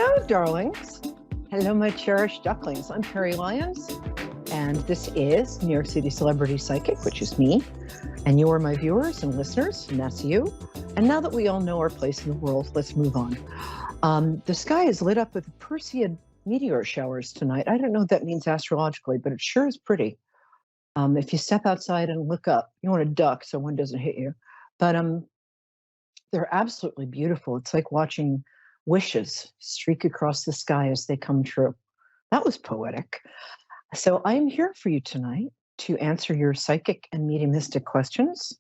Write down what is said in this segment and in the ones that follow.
Hello, darlings. Hello, my cherished ducklings. I'm Peri Lyons, and this is New York City Celebrity Psychic, which is me. And you are my viewers and listeners, and that's you. And now that we all know our place in the world, let's move on. The sky is lit up with Perseid meteor showers tonight. I don't know what that means astrologically, but it sure is pretty. If you step outside and look up, you want to duck so one doesn't hit you. But they're absolutely beautiful. It's like watching wishes streak across the sky as they come true. That was poetic. So I'm here for you tonight to answer your psychic and mediumistic questions.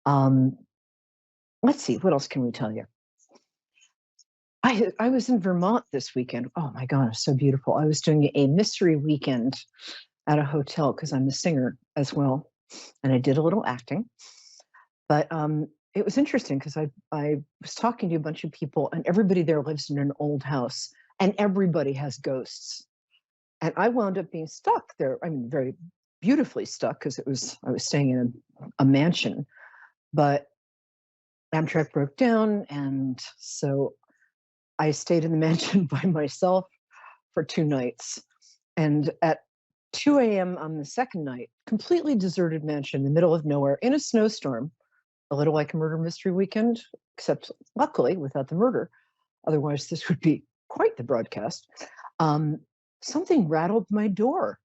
Let's see, what else can we tell you? I was in Vermont this weekend. Oh my God, it was so beautiful. I was doing a mystery weekend at a hotel because I'm a singer as well. And I did a little acting. But it was interesting because I was talking to a bunch of people, and everybody there lives in an old house, and everybody has ghosts. And I wound up being stuck there. I mean, very beautifully stuck because I was staying in a mansion, but Amtrak broke down, and so I stayed in the mansion by myself for 2 nights. And at 2 a.m. on the second night, completely deserted mansion in the middle of nowhere in a snowstorm, a little like a murder mystery weekend, except luckily without the murder. Otherwise, this would be quite the broadcast. Something rattled my door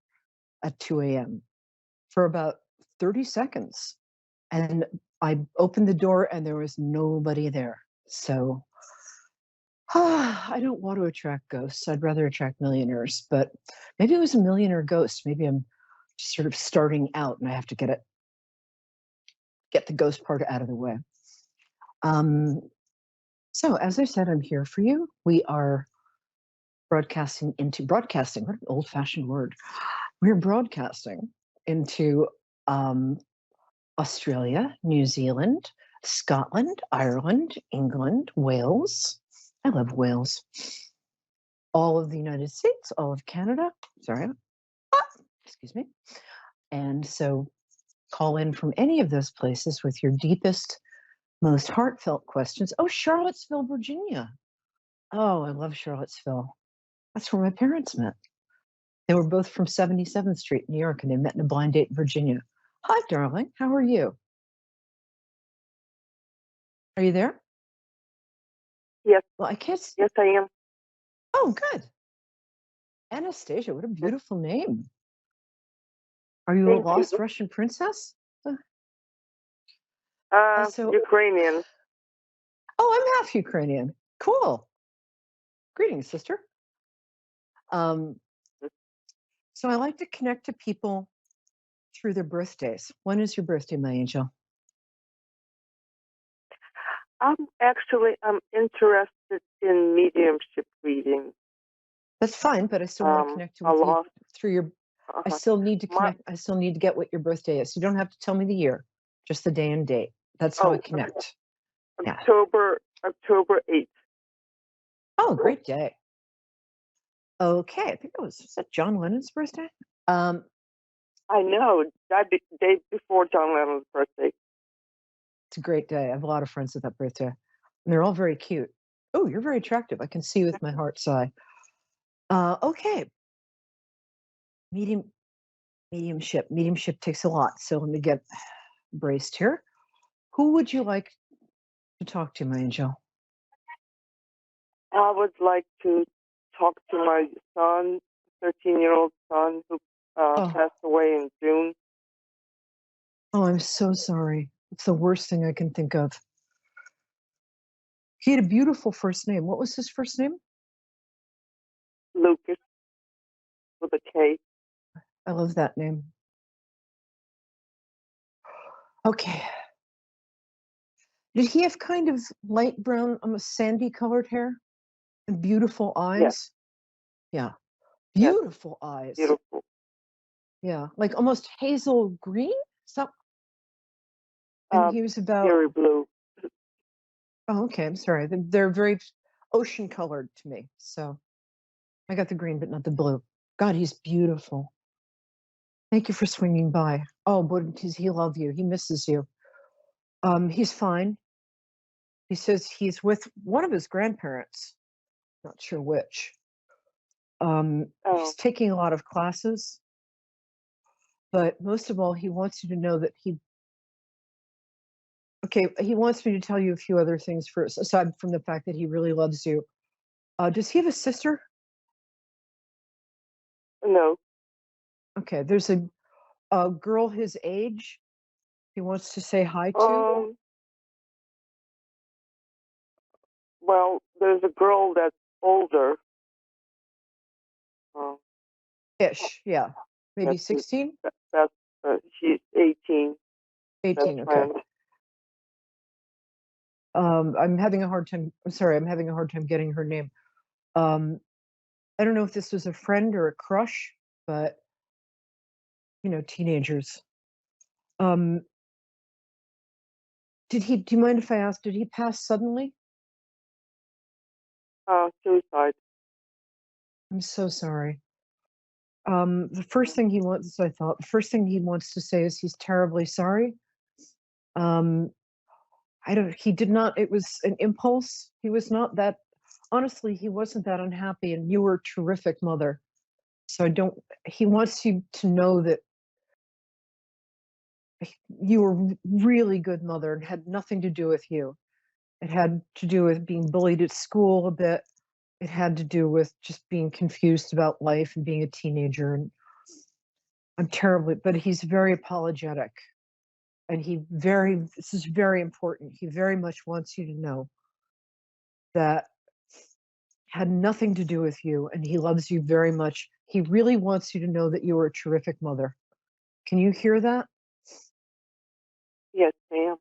at 2 a.m. for about 30 seconds. And I opened the door and there was nobody there. So I don't want to attract ghosts. I'd rather attract millionaires, but maybe it was a millionaire ghost. Maybe I'm just sort of starting out and I have to get the ghost part out of the way. So as I said, I'm here for you. We are broadcasting, what an old-fashioned word. We're broadcasting into Australia, New Zealand, Scotland, Ireland, England, Wales. I love Wales. All of the United States, all of Canada. Sorry. Excuse me. And so call in from any of those places with your deepest, most heartfelt questions. Oh, Charlottesville, Virginia. Oh, I love Charlottesville. That's where my parents met. They were both from 77th Street, New York, and they met in a blind date in Virginia. Hi, darling. How are you? Are you there? Yes. Well, I can't see. Yes, I am. Oh, good. Anastasia, what a beautiful name. Are you Thank a lost you. Russian princess? Ukrainian. Oh, I'm half Ukrainian. Cool. Greetings, sister. So I like to connect to people through their birthdays. When is your birthday, my angel? I'm interested in mediumship reading. That's fine, but I still want to connect with you through your. I still need to connect. I still need to get what your birthday is. You don't have to tell me the year, just the day and date. That's how I connect. October 8th. Oh, great day. Okay, I think was that John Lennon's birthday? I know, that day before John Lennon's birthday. It's a great day. I have a lot of friends with that birthday, and they're all very cute. Oh, you're very attractive. I can see with my heart's eye. Okay. Mediumship. Mediumship takes a lot. So let me get braced here. Who would you like to talk to, my angel? I would like to talk to my son, 13-year-old son, who passed away in June. Oh, I'm so sorry. It's the worst thing I can think of. He had a beautiful first name. What was his first name? Lucas, with a K. I love that name. Okay. Did he have kind of light brown, almost sandy colored hair and beautiful eyes? Yes. Yeah. Beautiful eyes. Beautiful. Yeah. Like almost hazel green? And he was about very blue. Oh, okay. I'm sorry. They're very ocean colored to me. So I got the green, but not the blue. God, he's beautiful. Thank you for swinging by. Oh, but does he love you? He misses you. He's fine. He says he's with one of his grandparents Not sure which. Oh, He's taking a lot of classes, but most of all, he wants you to know that he wants me to tell you a few other things first, aside from the fact that he really loves you. Does he have a sister? no. Okay, there's a girl his age he wants to say hi to. Um, well, there's a girl that's older. Um, Ish, yeah. Maybe that's 16? that's she's 18. Best 18, okay. friend. I'm having a hard time. I'm sorry, I'm having a hard time getting her name. Um, I don't know if this was a friend or a crush, but teenagers. Um, do you mind if I ask, did he pass suddenly? Suicide. I'm so sorry. The first thing he wants, I thought, the first thing he wants to say is he's terribly sorry. Um, he did not, it was an impulse. He was not that, honestly, he wasn't that unhappy, and you were a terrific mother. So he wants you to know that you were a really good mother and had nothing to do with you. It had to do with being bullied at school a bit. It had to do with just being confused about life and being a teenager. And I'm terribly, but he's very apologetic. And this is very important. He very much wants you to know that had nothing to do with you, and he loves you very much. He really wants you to know that you were a terrific mother. Can you hear that? Yes, ma'am.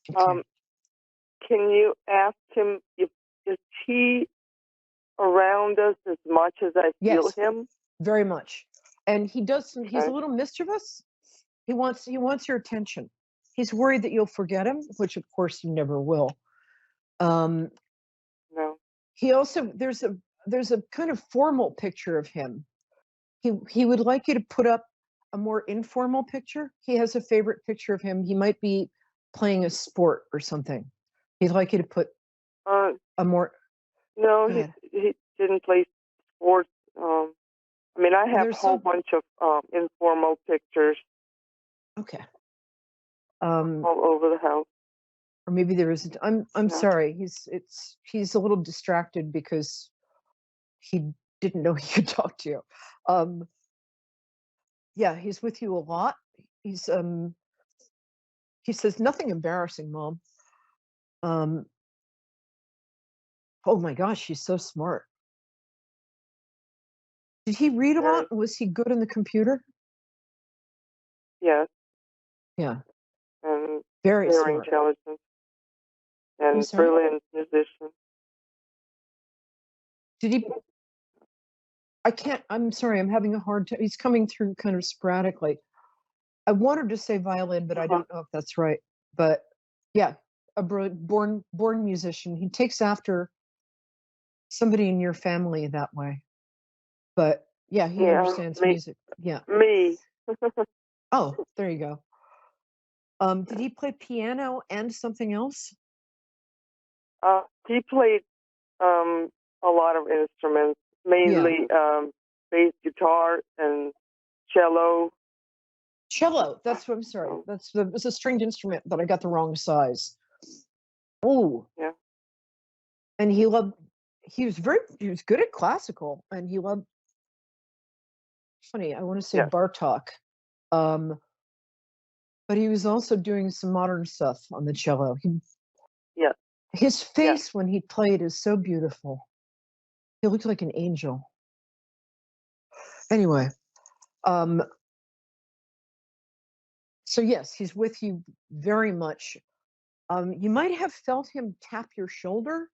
Okay. Can you ask him if is he around us as much as I feel Yes, him? very much. And he's a Okay. little mischievous. He wants your attention. He's worried that you'll forget him, which of course you never will. Um, No. he also there's a kind of formal picture of him. He would like you to put up a more informal picture. He has a favorite picture of him. He might be playing a sport or something. He'd like you to put Uh, a more no, go ahead. he didn't play sports. I mean, I Well, have a there's whole some bunch of informal pictures okay. Um, all over the house. or maybe there isn't. I'm Yeah. sorry. He's a little distracted because he didn't know he could talk to you. Um, yeah, he's with you a lot. He's he says nothing embarrassing, Mom. Um, oh my gosh, she's so smart. Did he read a Very, lot? Was he good in the computer? yes, Yeah, and very very smart. intelligent I'm and sorry. brilliant musician. Did he? I can't. I'm sorry. I'm having a hard time. He's coming through kind of sporadically. I wanted to say violin, but I Uh-huh. don't know if that's right. But yeah, a born musician. He takes after somebody in your family that way. But yeah, he Yeah, understands music. Yeah. me. Oh, there you go. Did he play piano and something else? He played a lot of instruments, Yeah, mainly bass guitar and cello. cello. That's what I'm sorry. Um, It's a stringed instrument, but I got the wrong size. Oh, yeah, and he was good at classical, and he loved funny. I want to say yes, Bartok. Um, but he was also doing some modern stuff on the cello. yes, His yes. face when he played is so beautiful. He looked like an angel. Anyway, um, so yes, he's with you very much. You might have felt him tap your shoulder.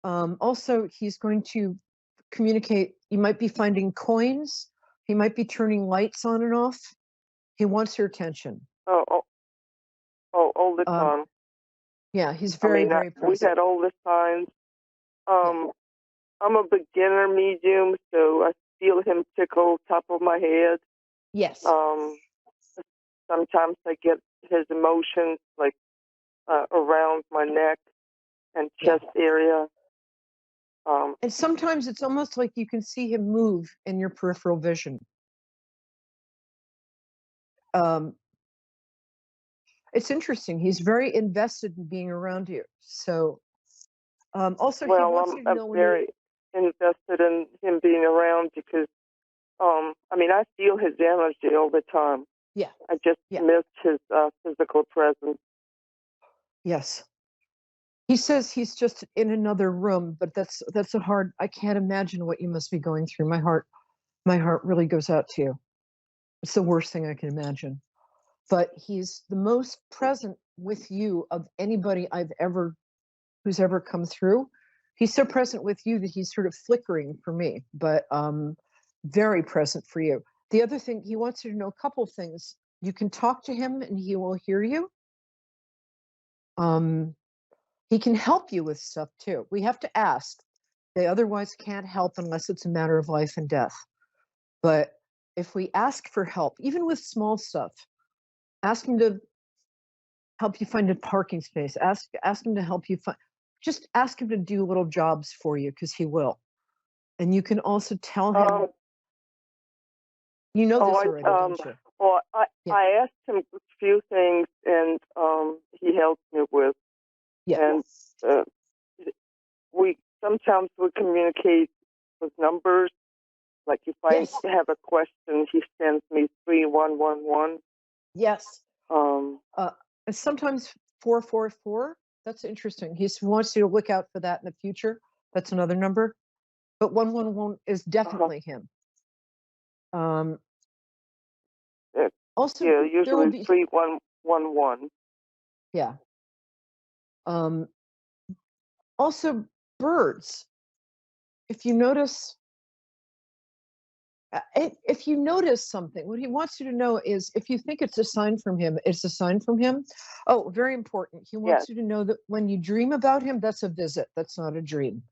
Also, he's going to communicate. You might be finding coins. He might be turning lights on and off. He wants your attention. Oh, oh, oh, all the Um, time. yeah, he's I very, mean, very we present. had all the signs. Yeah. I'm a beginner medium, so I feel him tickle top of my head. Yes. Um, Sometimes I get his emotions like around my neck and Yeah. chest area. And sometimes it's almost like you can see him move in your peripheral vision. Um, it's interesting. He's very invested in being around you. So, also, he well, wants you to I'm know when you, very invested in him being around because, I mean, I feel his energy all the time. yeah, I just yeah, miss his physical presence. yes. He says he's just in another room, but that's a hard. I can't imagine what you must be going through. My heart really goes out to you. It's the worst thing I can imagine. But he's the most present with you of anybody who's ever come through. He's so present with you that he's sort of flickering for me, but very present for you. The other thing, he wants you to know a couple of things. You can talk to him and he will hear you. Um, he can help you with stuff too. We have to ask. They otherwise can't help unless it's a matter of life and death. But if we ask for help, even with small stuff, ask him to help you find a parking space. Ask him to help you find. Just ask him to do little jobs for you because he will. And you can also tell him. Um, You know oh, this already, don't you? well, Yeah. I asked him a few things, and he helped me with, Yeah. and uh, we sometimes we communicate with numbers. Like if I Yes. have a question, he sends me 3111. Yes. Um, Uh, and sometimes 444. That's interesting. He wants you to look out for that in the future. That's another number. But 111 is uh-huh. definitely him. Um, Yeah, also, yeah, there will usually be, 3111. yeah. Um, also, birds. If you notice, if you notice something, what he wants you to know is if you think it's a sign from him, it's a sign from him. Oh, very important. He Yes, wants you to know that when you dream about him, that's a visit. That's not a dream.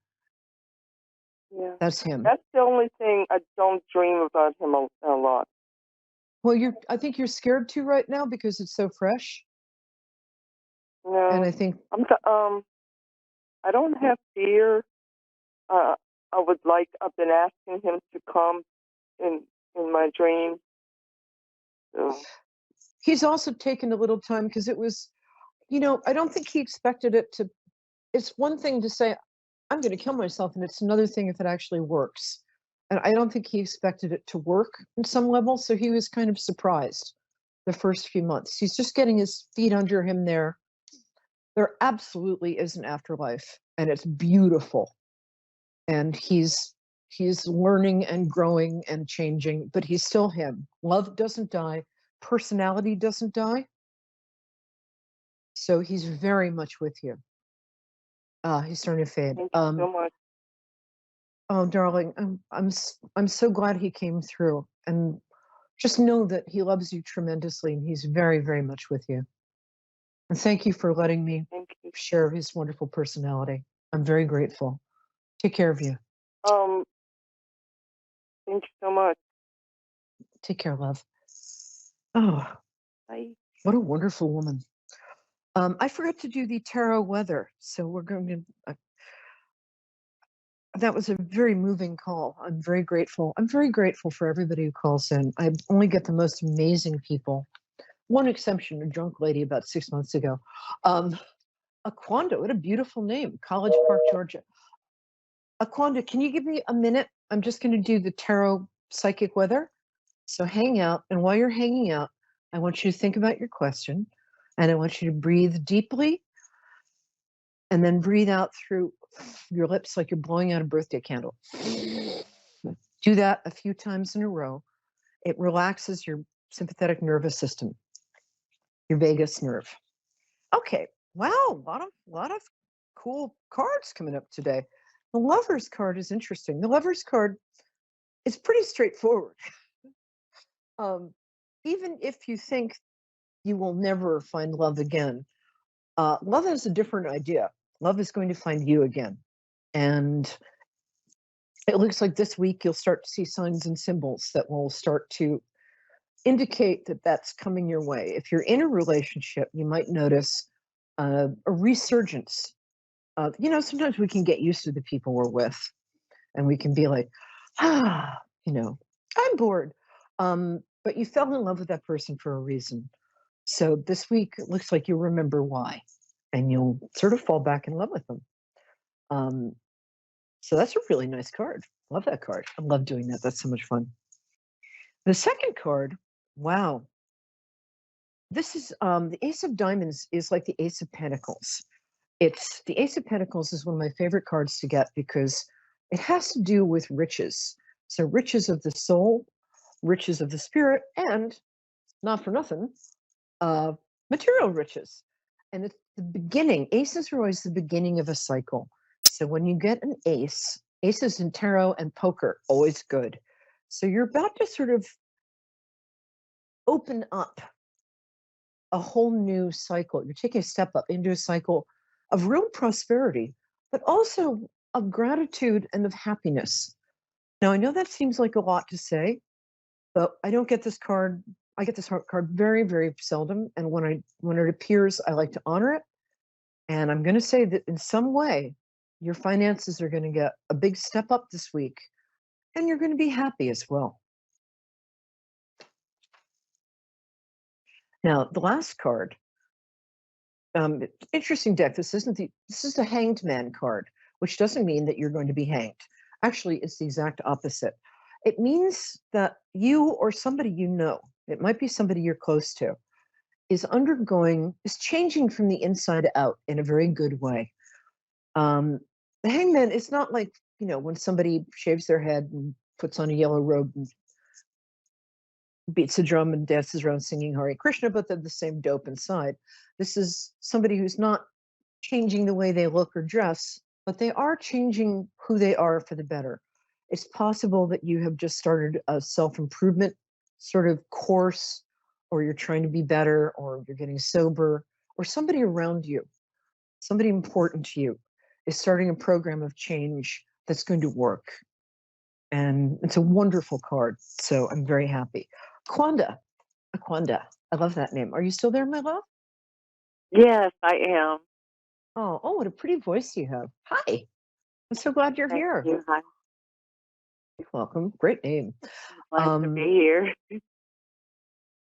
yeah. That's him. That's the only thing I don't dream about him a lot. Well, I think you're scared too right now because it's so fresh. And No, I think, I don't have fear. Uh, I've been asking him to come in my dreams. So, he's also taken a little time because it was, I don't think he expected it to. It's one thing to say, I'm going to kill myself, and it's another thing if it actually works. And I don't think he expected it to work in some level. So he was kind of surprised the first few months. He's just getting his feet under him there. There absolutely is an afterlife, and it's beautiful. And he's learning and growing and changing, but he's still him. Love doesn't die, personality doesn't die. So he's very much with you. He's starting to fade. thank you so much. Oh, darling, I'm so glad he came through, and just know that he loves you tremendously, and he's very, very much with you. And thank you for letting me Thank you. share his wonderful personality. I'm very grateful. Take care of you. Um, thank you so much. Take care, love. Oh, Bye. what a wonderful woman. I forgot to do the tarot weather, so we're going to. That was a very moving call. I'm very grateful. I'm very grateful for everybody who calls in. I only get the most amazing people. One exception, a drunk lady about 6 months ago. Aquanda, what a beautiful name, College Park, Georgia. Aquanda, can you give me a minute? I'm just going to do the tarot psychic weather. So hang out, and while you're hanging out, I want you to think about your question, and I want you to breathe deeply, and then breathe out through your lips like you're blowing out a birthday candle. Do that a few times in a row. It relaxes your sympathetic nervous system, your vagus nerve. Okay. Wow, a lot of cool cards coming up today. The Lover's card is interesting. The Lover's card is pretty straightforward. Um, Even if you think you will never find love again, love has a different idea. Love is going to find you again. And it looks like this week you'll start to see signs and symbols that will start to indicate that that's coming your way. If you're in a relationship, you might notice a resurgence Sometimes we can get used to the people we're with, and we can be like, ah, I'm bored. But you fell in love with that person for a reason. So this week it looks like you'll remember why, and you'll sort of fall back in love with them. Um, so that's a really nice card. Love that card. I love doing that. That's so much fun. The second card, wow. This is the Ace of Diamonds is like the Ace of Pentacles. It's the Ace of Pentacles is one of my favorite cards to get because it has to do with riches. So riches of the soul, riches of the spirit, and not for nothing, material riches. And it's the beginning. Aces are always the beginning of a cycle. So when you get an ace, aces in tarot and poker, always good. So you're about to sort of open up a whole new cycle. You're taking a step up into a cycle of real prosperity, but also of gratitude and of happiness. Now, I know that seems like a lot to say, but I don't get this card. I get this card very, very seldom. And when it appears, I like to honor it. And I'm going to say that in some way, your finances are going to get a big step up this week, and you're going to be happy as well. Now, the last card, interesting deck. This is the Hanged Man card, which doesn't mean that you're going to be hanged. Actually, it's the exact opposite. It means that you or somebody you know, it might be somebody you're close to, is changing from the inside out in a very good way. The hangman is not like, when somebody shaves their head and puts on a yellow robe and beats a drum and dances around singing Hare Krishna, but they're the same dope inside. This is somebody who's not changing the way they look or dress, but they are changing who they are for the better. It's possible that you have just started a self-improvement sort of course, or you're trying to be better, or you're getting sober, or somebody around you, somebody important to you, is starting a program of change that's going to work. And it's a wonderful card. So I'm very happy. Aquanda. I love that name. Are you still there, my love? Yes, I am. Oh, what a pretty voice you have. Hi. I'm so glad you're Thank here. you. I'm You're welcome. Great name. glad to be here.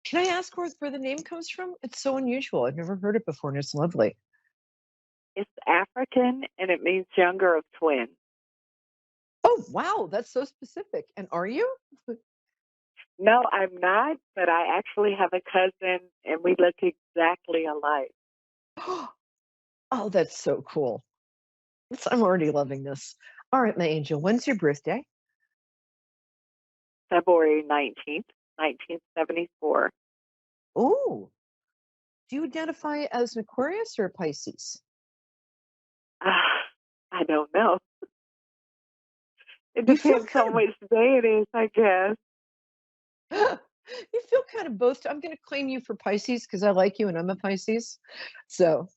Can I ask where the name comes from? It's so unusual. I've never heard it before, and it's lovely. It's African, and it means younger of twin. Oh, wow. That's so specific. And are you? No, I'm not, but I actually have a cousin, and we look exactly alike. Oh, that's so cool. I'm already loving this. All right, my angel, when's your birthday? February 19th, 1974. Oh, do you identify as an Aquarius or a Pisces? I don't know. It You feel depends on which day it is, I guess. you feel kind of both. I'm going to claim you for Pisces because I like you and I'm a Pisces. So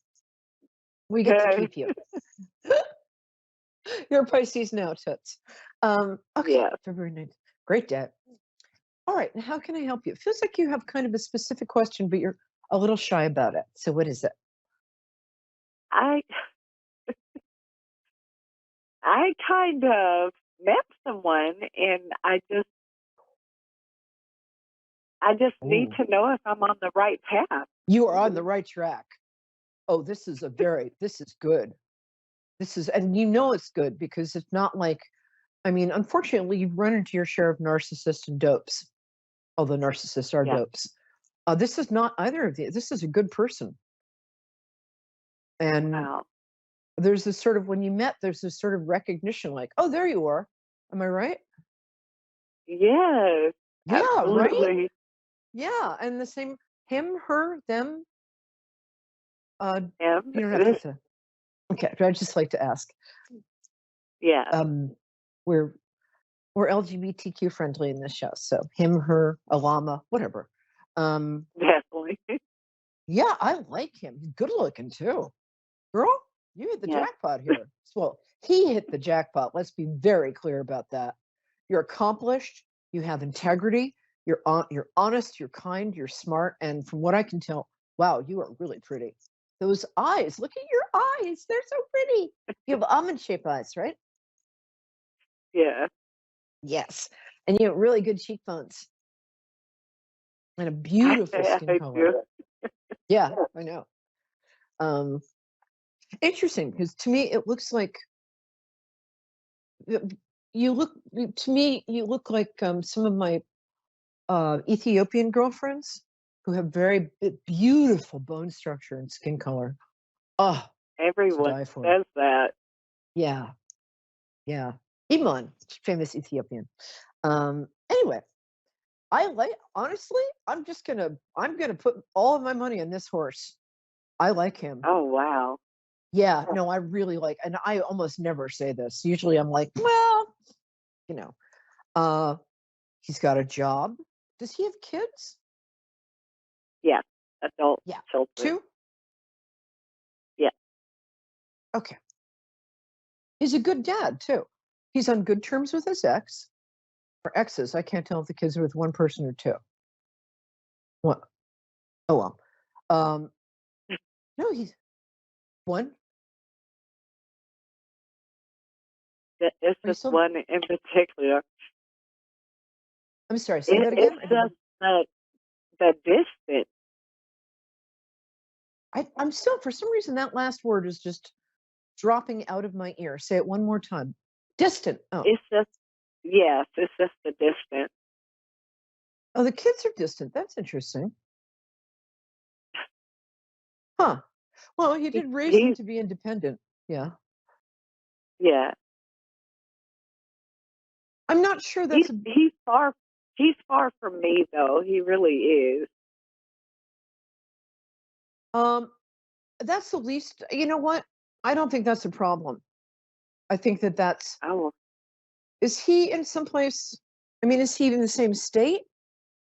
we get to Good. keep you. You're a Pisces now, Toots. Okay, Yeah. February 9th. Great day. All right, and how can I help you? It feels like you have kind of a specific question, but you're a little shy about it. So what is it? I I kind of met someone, and I just need Oh, to know if I'm on the right path. you are on the right track. Oh, this is good. And it's good because it's not like, unfortunately, you've run into your share of narcissists and dopes, although narcissists are Yeah. dopes. This is not either of these. This is a good person. And Wow. there's this sort of, when you met, there's this sort of recognition like, oh, there you are. Am I right? Yes, Yeah, right? absolutely. Yeah. And the same, him, her, them. Him. You don't have to. Okay. But I'd just like to ask. Yeah, We're LGBTQ friendly in this show. So him, her, a llama, whatever. definitely. Yeah, I like him. He's good looking too. Girl, you hit the Yeah. jackpot here. Well, he hit the jackpot. Let's be very clear about that. You're accomplished. You have integrity. You're honest. You're kind. You're smart. And from what I can tell, wow, you are really pretty. Those eyes. Look at your eyes. They're so pretty. You have almond-shaped eyes, right? Yeah. Yes. And you have really good cheekbones and a beautiful skin I color. do. Yeah, I know. Um, Interesting, because to me it looks like you look to me you look like some of my Ethiopian girlfriends who have very beautiful bone structure and skin color. Oh, to Everyone die for. says that. Yeah, yeah. Iman, famous Ethiopian. Anyway, I like honestly, I'm gonna put all of my money on this horse. I like him. Oh, wow. Yeah, no, I really like, and I almost never say this. Usually I'm like, well, you know, uh, he's got a job. Does he have kids? Yeah. Adult Yeah. children. Two? Yeah. Okay. He's a good dad too. He's on good terms with his ex or exes. I can't tell if the kids are with one person or two. What? Oh well. Um, no, he's one. It's Are you just still? one in particular. I'm sorry. Say that again. It's just that the distance. I'm still, for some reason, that last word is just dropping out of my ear. Say it one more time. Distant. Oh, It's just, yes, it's just the distance. oh, the kids are distant. That's interesting. Huh. Well, you He, did raise them he, to be independent. Yeah. yeah. I'm not sure He's that's a, he's far he's far from me though. He really is. um, that's the least, you know what? I don't think that's a problem. I think that that's, Oh is he in someplace, I mean, is he in the same state?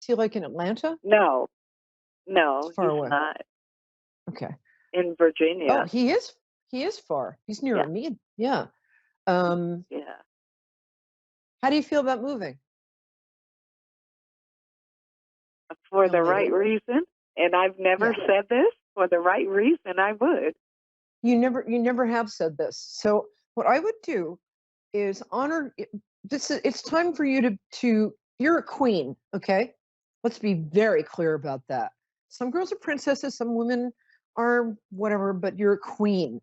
Is he like in Atlanta? no, It's no, far he's away. not Okay. in Oh, Virginia. he is far. He's near Yeah, me. Yeah. Um, yeah. how do you feel about moving, For young the right lady? reason. And I've never Yeah. said this. For the right reason, I would. You never have said this. So what I would do is honor this is, it's time for you to you're a queen, okay? Let's be very clear about that. Some girls are princesses, some women are whatever, but you're a queen.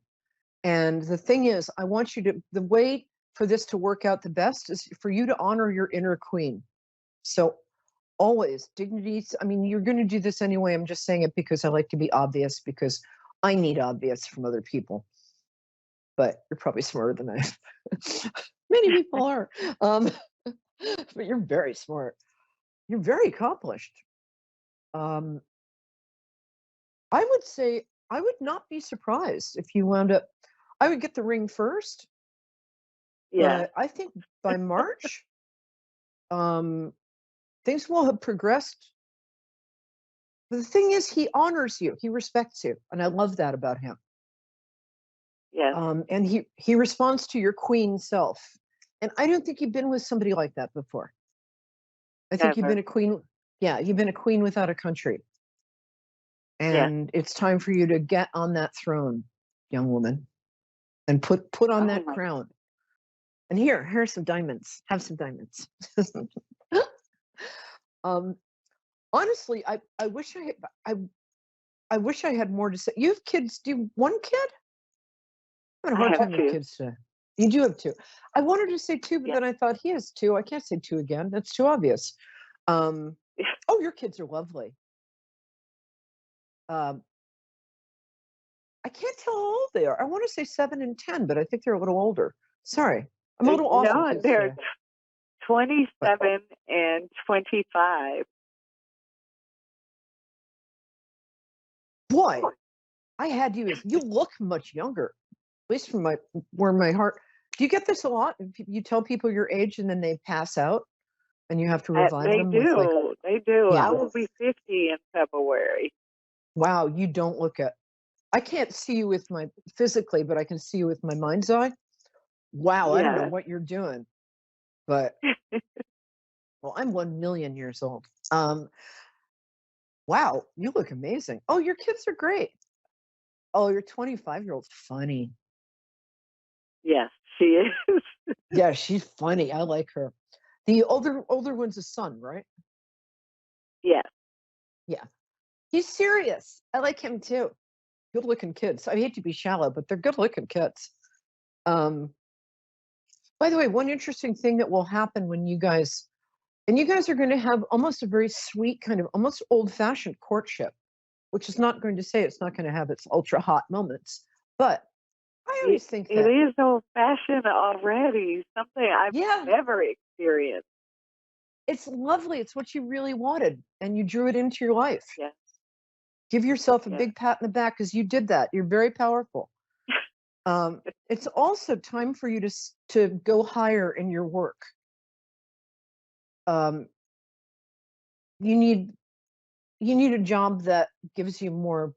And the thing is, I want you to, the way for this to work out the best is for you to honor your inner queen. So always dignity. I mean, you're going to do this anyway. I'm just saying it because I like to be obvious because I need obvious from other people, but you're probably smarter than I am. Many people are. Um, but you're very smart. You're very accomplished. Um, I would say I would not be surprised if you wound up. I would get the ring first, Yeah, but I think by March, um, things will have progressed. But the thing is, he honors you, he respects you, and I love that about him. yes, And he responds to your queen self. And I don't think you've been with somebody like that before. I think you've never. been a queen. Yeah, you've been a queen without a country. Yes. And it's time for you to get on that throne, young woman, and put on Oh that my, crown. And here's some diamonds. Have some diamonds. um, honestly, I wish I wish I had more to say. You have kids. Do you one kid? I'm having a I hard have time with two. kids today. You do have two. I wanted to say two, but Yes. then I thought he has two. I can't say two again. That's too obvious. Um, oh, your kids are lovely. Um, I can't tell how old they are. I want to say 7 and 10, but I think they're a little older. Sorry, I'm a little off on No, kids they're today. But 27 and 25. boy, I had you as you look much younger, at least from my where my heart. Do you get this a lot? You tell people your age and then they pass out, and you have to revive They them with like, do. They do. I yeah, will be 50 in February. wow, you don't look at. I can't see you with my physically, but I can see you with my mind's eye. Wow, I don't know Yes. what you're doing, but well, I'm 1 million years old. Wow, you look amazing. Oh, your kids are great. Oh, your 25-year-old's funny. Yes, she is. Yeah, she's funny. I like her. The older one's a son, right? Yes. Yeah. He's serious. I like him too. Good looking kids. I hate to be shallow, but they're good looking kids. Um, by the way, one interesting thing that will happen when you guys are going to have almost a very sweet kind of almost old fashioned courtship, which is not going to say it's not going to have its ultra hot moments. But I always think It that, is old fashioned already. Something I've yeah, never experienced. it's lovely. It's what you really wanted, and you drew it into your life. Yes. Give yourself a Yes. big pat in the back because you did that. You're very powerful. It's also time for you to go higher in your work. Um, you need a job that gives you more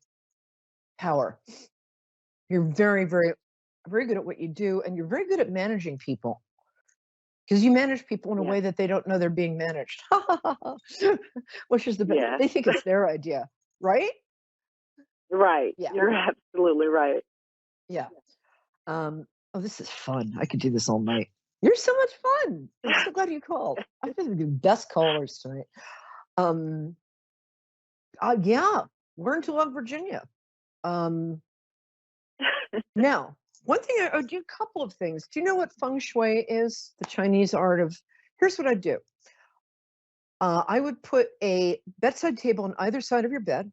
power. You're very, very, very good at what you do, and you're very good at managing people because you manage people in a Yes. way that they don't know they're being managed, which is the best. Yes. They think it's their idea, right? Right. Yeah, You're absolutely right. yeah. Oh, this is fun. I could do this all night. You're so much fun. I'm so glad you called. I've been the best callers tonight. Um, yeah, learn to love Virginia. Now, one thing I do a couple of things. Do you know what feng shui is? The Chinese art of. Here's what I do. I would put a bedside table on either side of your bed.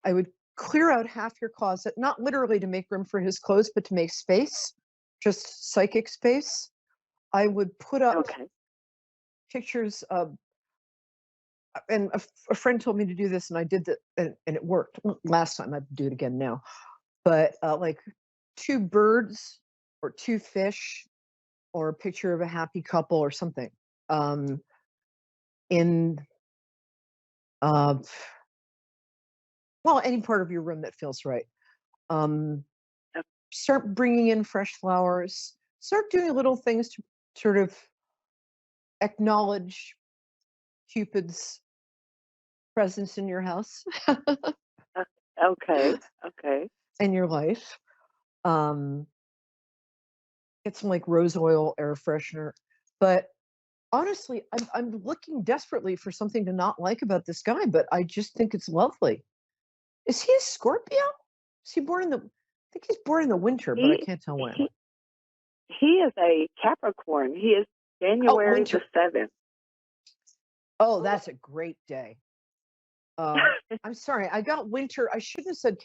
I would clear out half your closet, not literally to make room for his clothes, but to make space, just psychic space. I would put up Okay. pictures of, and a friend told me to do this, and I did that, and it worked. Last time, I'd do it again now. But like 2 birds or 2 fish or a picture of a happy couple or something in uh, well, any part of your room that feels right. Um, Start bringing in fresh flowers. Start doing little things to sort of acknowledge Cupid's presence in your house, Okay. Okay. in your life. Um, get some like rose oil air freshener. But honestly, I'm looking desperately for something to not like about this guy, but I just think it's lovely. Is he a Scorpio? Is he born in the? I think he's born in the winter, but I He can't tell when. he he is a Capricorn. He is Oh, January the winter. 7th. Oh, that's a great day. I'm sorry, I got winter. I shouldn't have said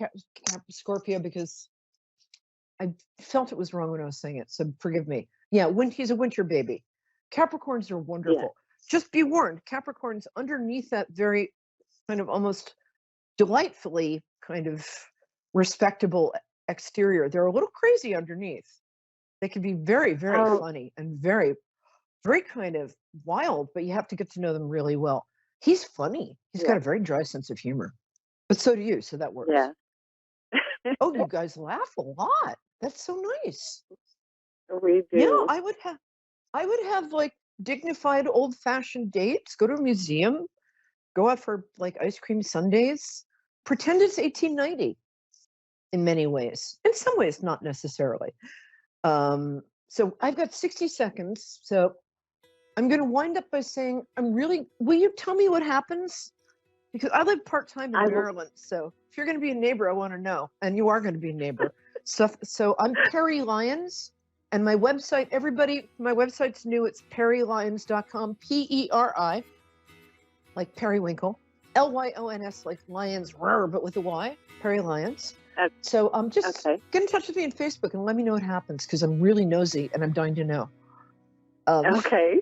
Scorpio because I felt it was wrong when I was saying it. So forgive me. Yeah, he's a winter baby. Capricorns are Yes. wonderful. Just be warned, Capricorns underneath that very kind of almost delightfully kind of respectable exterior, they're a little crazy underneath. They can be very, very Oh, funny and very, very kind of wild, but you have to get to know them really well. He's funny. He's got yes. a very dry sense of humor, but so do you. So that works. Yes. Oh, you guys laugh a lot. That's so nice. We Yeah, do. I would have like dignified old fashioned dates, go to a museum, go out for like ice cream sundaes, pretend it's 1890 in many ways. In some ways, not necessarily. So I've got 60 seconds. So I'm going to wind up by saying, will you tell me what happens? Because I live part time in I will. Maryland. So if you're going to be a neighbor, I want to know. And you are going to be a neighbor. So I'm Peri Lyons. And my website, everybody, my website's new. It's perilyons.com, Peri, like periwinkle, Lyons, like lions, but with a Y, Peri Lyons. So just get in touch with me on Facebook and let me know what happens because I'm really nosy and I'm dying to know. Okay.